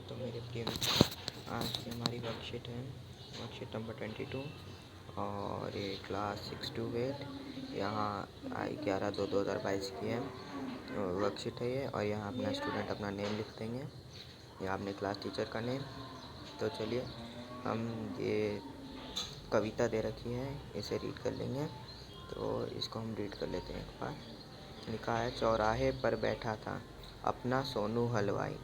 तो मेरे प्रिय मित्रों, आज की हमारी वर्कशीट है वर्कशीट नंबर 22 और ये क्लास 6 टू 8 यहाँ 11/2/2022 की है वर्कशीट है ये। और यहाँ अपना स्टूडेंट अपना नेम लिख देंगे या अपने क्लास टीचर का नेम। तो चलिए हम ये कविता दे रखी है, इसे रीड कर लेंगे। तो इसको हम रीड कर लेते हैं एक बार। लिखा है, चौराहे पर बैठा था अपना सोनू हलवाई,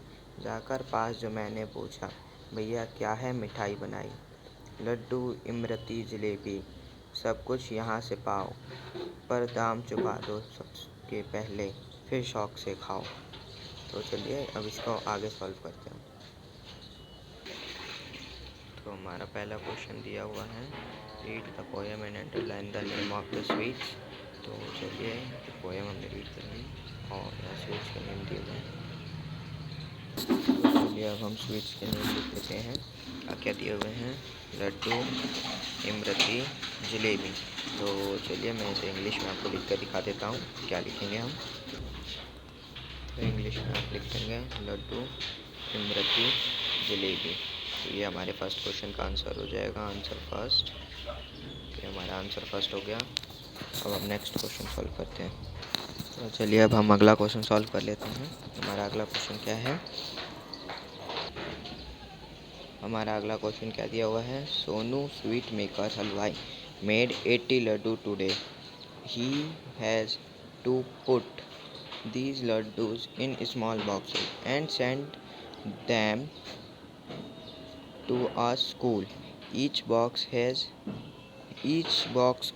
जाकर पास जो मैंने पूछा, भैया क्या है मिठाई बनाई। लड्डू इमरती जलेबी सब कुछ यहाँ से पाओ, पर दाम चुका दो सबके पहले, फिर शौक से खाओ। तो चलिए अब इसको आगे सॉल्व करते हैं। तो हमारा पहला क्वेश्चन दिया हुआ है, read the poem and underline the name of the sweets. तो चलिए पोएम हमने रीड कर ली और यहाँ स्वीट्स के नेम दिए हुए हैं। तो चलिए अब हम स्वीट्स के नेम लिख लेते हैं। क्या दिए हुए हैं, लड्डू इमरती जलेबी। तो चलिए मैं इसे इंग्लिश में आपको लिख कर दिखा देता हूँ, क्या लिखेंगे हम। तो इंग्लिश में आप लिख देंगे लड्डू इमरती जलेबी। तो ये हमारे फर्स्ट क्वेश्चन का आंसर हो जाएगा, आंसर फर्स्ट। ये हमारा आंसर फर्स्ट हो गया। अब हम नेक्स्ट क्वेश्चन सॉल्व करते हैं। तो चलिए अब हम अगला क्वेश्चन सॉल्व कर लेते हैं। हमारा अगला क्वेश्चन क्या है, हमारा अगला क्वेश्चन क्या दिया हुआ है, सोनू स्वीट मेकर हलवाई made 80 laddu today. He has to put these laddus in small boxes and send them to a school. Each box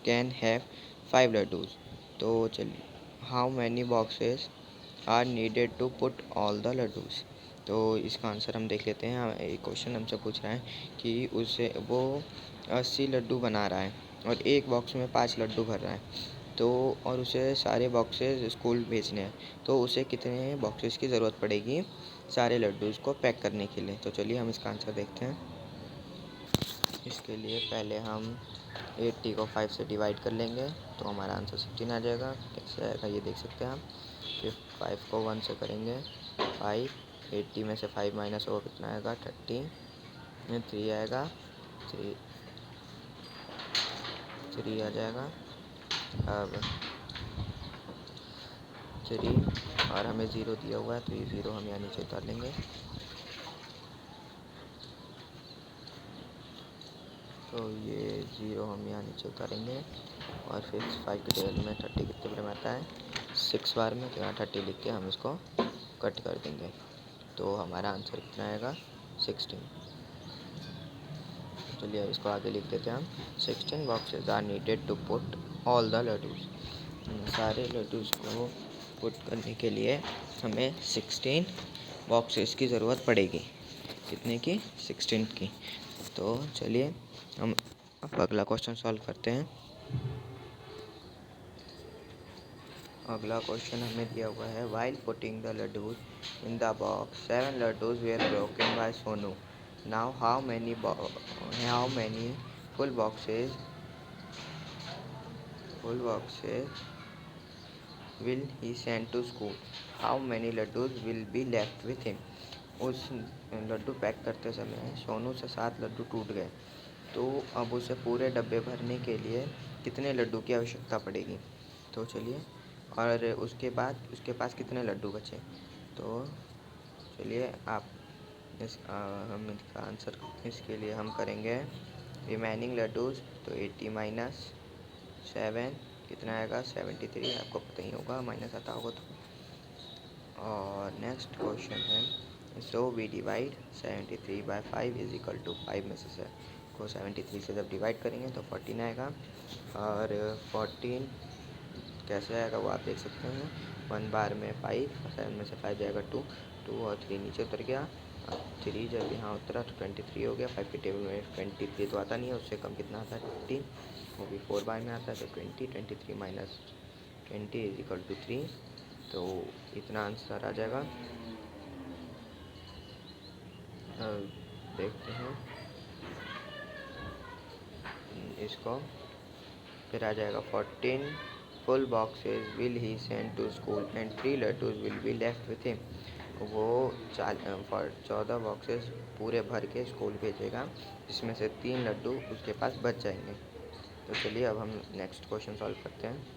can have 5 laddus. तो चलिए, how many boxes are needed to put all the laddus? तो इसका answer हम देख लेते हैं। एक question हमसे पूछ रहा है कि उसे वो 80 लड्डू बना रहा है और एक बॉक्स में 5 लड्डू भर रहा है, तो और उसे सारे बॉक्सेस स्कूल भेजने हैं, तो उसे कितने बॉक्सेस की ज़रूरत पड़ेगी सारे लड्डूज़ को पैक करने के लिए। तो चलिए हम इसका आंसर देखते हैं। इसके लिए पहले हम 80 को 5 से डिवाइड कर लेंगे, तो हमारा आंसर 16 आ जाएगा। कैसे आएगा ये देख सकते हैं हम। फिर 5 को 1 से करेंगे 5, 80 में से 5 माइनस होगा कितना आएगा 30, में 3 आएगा, 3 आ जाएगा। अब 3 और हमें 0 दिया हुआ है, तो ये 0 हम यहाँ नीचे उतार लेंगे। तो ये 0 हम यहाँ नीचे उतारेंगे और फिर 5 के टेबल में 30 कितने बार में आता है 6 बार में, तो यहाँ 30 लिख के हम इसको कट कर देंगे। तो हमारा आंसर कितना आएगा 16। चलिए इसको आगे लिख देते हैं हम। 16 boxes are needed to put all the laddus. सारे लड्डूज़ को पुट करने के लिए हमें 16 बॉक्सेस की ज़रूरत पड़ेगी। कितने की, 16 की। तो चलिए हम अब अगला क्वेश्चन सॉल्व करते हैं। अगला क्वेश्चन हमें दिया हुआ है, while putting the laddus in the box 7 laddus were broken by Sonu. Now how many full boxes will he send to school? How many laddus will be left with him? उस लड्डू पैक करते समय सोनू से 7 लड्डू टूट गए, तो अब उसे पूरे डब्बे भरने के लिए कितने लड्डू की आवश्यकता पड़ेगी। तो चलिए, और उसके बाद उसके पास कितने लड्डू बचे। तो चलिए आप हम इसका आंसर इसके लिए हम करेंगे रिमेनिंग लड्डूज। तो 80 माइनस 7 कितना आएगा 73, आपको पता ही होगा, माइनस आता होगा तो। और नेक्स्ट क्वेश्चन है, so we divide 73 by 5 is equal to 5 में से को 73 से जब डिवाइड करेंगे तो 14 आएगा। और 14 कैसे आएगा वो आप देख सकते हैं। 1 बार में 5, 7 में से 5 जाएगा 2, 2 और 3 नीचे उतर गया। अब 3 जब यहाँ उतरा तो 23 हो गया। 5 के टेबल में 23 तो आता नहीं है, उससे कम कितना आता है 15, वो भी 4 बार में आता है। तो 23 माइनस 20 इज इक्वल टू 3, तो इतना आंसर आ जाएगा। देखते हैं इसको, फिर आ जाएगा 14 full boxes will he send to school and 3 laddus will be left with him। वो 14 बॉक्सेस पूरे भर के स्कूल भेजेगा, जिसमें से 3 लड्डू उसके पास बच जाएंगे। तो चलिए अब हम नेक्स्ट क्वेश्चन सॉल्व करते हैं।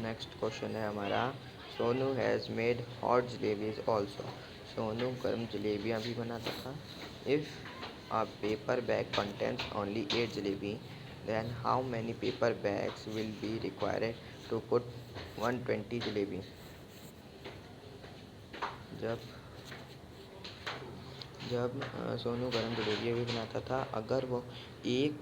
नेक्स्ट क्वेश्चन है हमारा, Sonu has made hot jalebis also. Sonu गर्म जलेबियाँ भी बनाता था। If a paper bag contains only 8 jalebi, then how many paper bags will be required to put 120 jalebi? जब जब सोनू गर्म जलेबियाँ भी बनाता था, अगर वो एक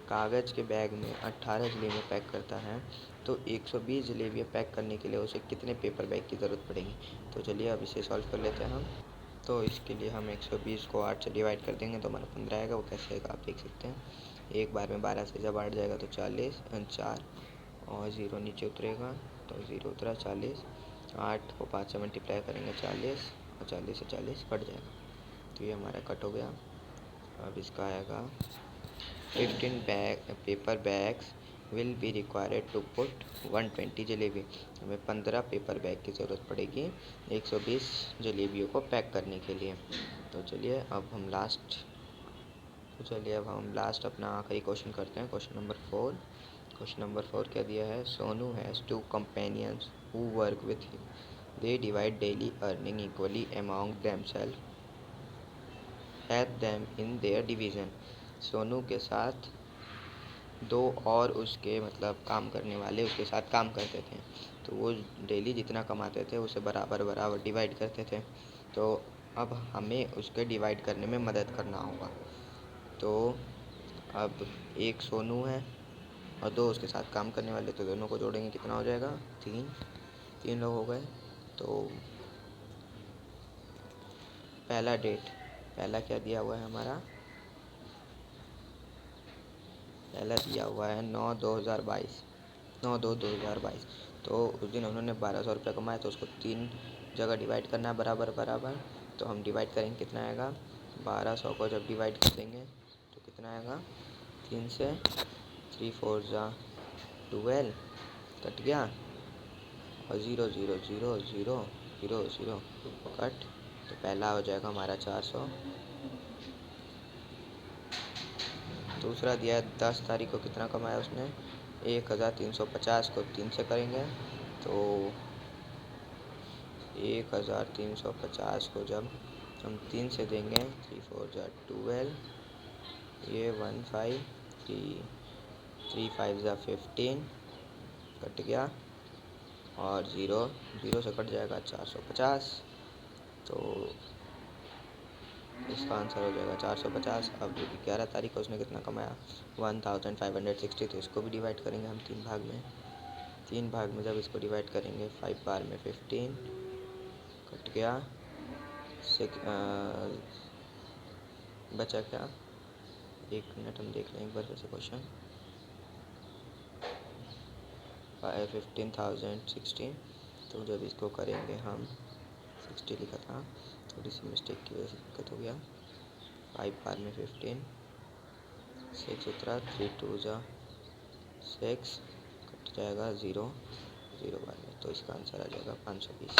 कागज़ के बैग में 18 जलेबियाँ पैक करता है तो 120 जलेबियाँ पैक करने के लिए उसे कितने पेपर बैग की ज़रूरत पड़ेगी? तो चलिए अब इसे सॉल्व कर लेते हैं हम। तो इसके लिए हम 120 को 8 से डिवाइड कर देंगे तो हमारा 15 आएगा। वो कैसे आएगा आप देख सकते हैं। एक बार में 12 से जब 8 जाएगा तो 40 4 और 0 नीचे उतरेगा तो 0 उतरा 40। 8 को 5 से मल्टीप्लाई करेंगे 40 और 40 से 40 कट जाएगा, तो ये हमारा कट हो गया। अब इसका आएगा 15 paper bags will be required to put 120 jalebi. हमें 15 पेपर बैग की ज़रूरत पड़ेगी 120 जलेबियों को पैक करने के लिए। तो चलिए अब हम लास्ट अपना आखिरी क्वेश्चन करते हैं। क्वेश्चन नंबर 4 क्या दिया है? Sonu has 2 companions who work with him. They divide daily earning equally among themself. Help them in their division. Sonu के साथ 2 और उसके मतलब काम करने वाले उसके साथ काम करते थे, तो वो डेली जितना कमाते थे उसे बराबर बराबर डिवाइड करते थे। तो अब हमें उसके डिवाइड करने में मदद करना होगा। तो अब एक सोनू है और 2 उसके साथ काम करने वाले, तो दोनों को जोड़ेंगे कितना हो जाएगा? 3 लोग हो गए। तो पहला क्या दिया हुआ है हमारा? पहला दिया हुआ है 9/2/2022। 9/2/2022। तो उस दिन उन्होंने 1200 रुपये कमाए, तो उसको 3 जगह डिवाइड करना है बराबर बराबर। तो हम डिवाइड करेंगे, कितना आएगा? 1200 को जब डिवाइड कर देंगे तो कितना आएगा? 3 से 3 4 जा 12 कट गया और 0 0 0 0 0 0 कट। तो पहला हो जाएगा हमारा 400। दूसरा दिया है 10 तारीख को कितना कमाया उसने? 1350 को 3 से करेंगे तो 1350 को जब हम 3 से देंगे 3 4 जा 12, ये 1 5 3 5 जा 15 कट गया और 0 से कट जाएगा 450। तो इसका आंसर हो जाएगा 450। अब 11 तारीख को उसने कितना कमाया? 1560। तो इसको भी डिवाइड करेंगे हम 3 भाग में जब इसको डिवाइड करेंगे 5 बार में 15 कट गया। बचा क्या? 1 मिनट हम देख लें एक बार वैसे क्वेश्चन। 15,016। तो जब इसको करेंगे हम 60 लिखा था, थोड़ी सी मिस्टेक की वजह से दिक्कत हो गया। 5 बार में 15 6 उतरा 3 2 जा 6 कट जाएगा 0 बार में। तो इसका आंसर आ जाएगा 520।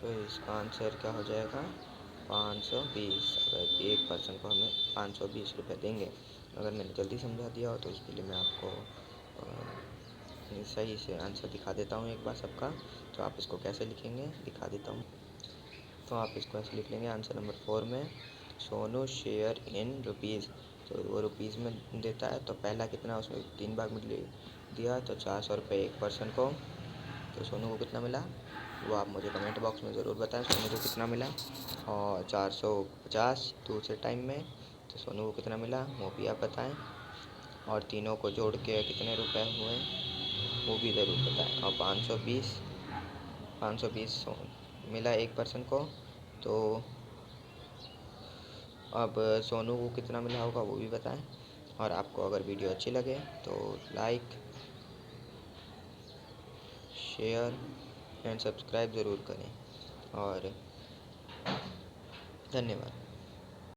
तो इसका आंसर क्या हो जाएगा? 520। अगर एक पर्सन को हमें 520 रुपये देंगे, अगर मैंने जल्दी समझा दिया हो तो उसके लिए मैं आपको सही से आंसर दिखा देता हूँ एक बार सबका। तो आप इसको कैसे लिखेंगे दिखा देता हूँ। तो आप इसको ऐसे लिख लेंगे आंसर नंबर 4 में, सोनू शेयर इन रुपीज़। तो वो रुपीज़ में देता है, तो पहला कितना उसमें 3 भाग में दिया, तो 400 रुपये एक पर्सन को। तो सोनू को कितना मिला वो आप मुझे कमेंट बॉक्स में ज़रूर बताएं, सोनू को कितना मिला। और 450 दूसरे टाइम में, तो सोनू को कितना मिला वो भी आप बताएं। और तीनों को जोड़ के कितने रुपए हुए वो भी ज़रूर बताएं। और 520 मिला एक पर्सन को। तो अब सोनू को कितना मिला होगा वो भी बताएं। और आपको अगर वीडियो अच्छी लगे तो लाइक शेयर एंड सब्सक्राइब ज़रूर करें। और धन्यवाद।